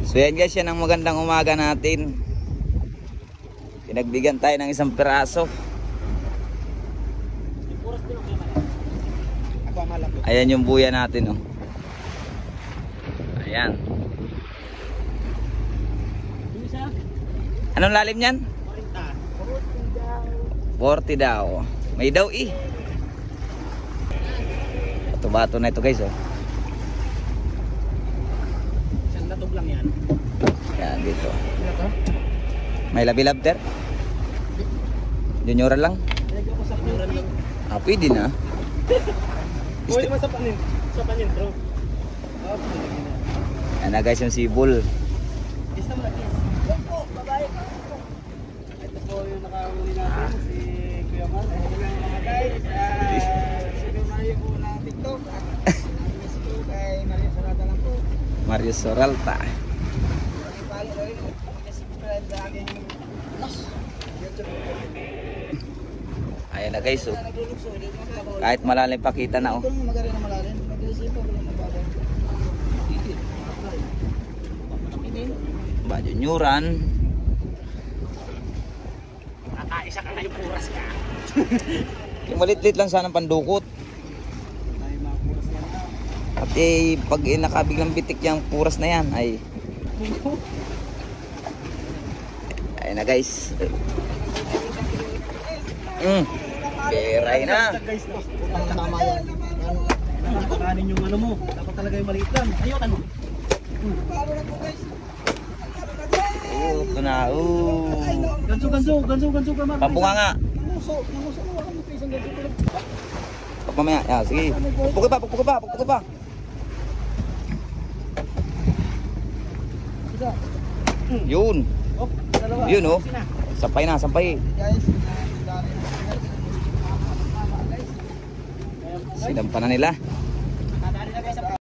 So yan guys, yan ang magandang umaga natin. Pinagbigyan tayo ng isang piraso. Ayan yung buya natin, oh. Ayan. Anong lalim yan? 40 daw. May daw eh. Bato-bato na ito guys, oh. Isang latog lang yan. Yan dito. May labilab ter? Junioran lang? Junioran lang. Ah, pwede na. Pwede naman sa panin bro. Yan na guys yung sibol. Isa mo lagi. Babae. Ito po yung nakahuli natin, si Kuya Mal. Hello mga guys. Si Kuya Mario po na TikTok. Miss ko kay Mario Soralta lang po. Mario Soralta. Pali rin. Subscribe sa aking YouTube. Ayan na guys, oh. Kahit malalim pakita na, oh. Ito yung magaling na malalim. Mag-isip po yung mababaw. Ba, junioran. Isa ka na yung puras ka. Yung malit-lit lang sana pandukot. At eh, pag nakabiglang bitik yung puras na yan, ay... Ayan na guys. Beray na. Tama yan. Napakanin yung ano mo. Dapat talaga yung maliit lang. Ayun ano. Ito na. Ganso ka man. Pambunga nga. Mamaya. Ya, sige. Pukul pa. Yun. Yun, oh. Sampay. Sinampanan nila.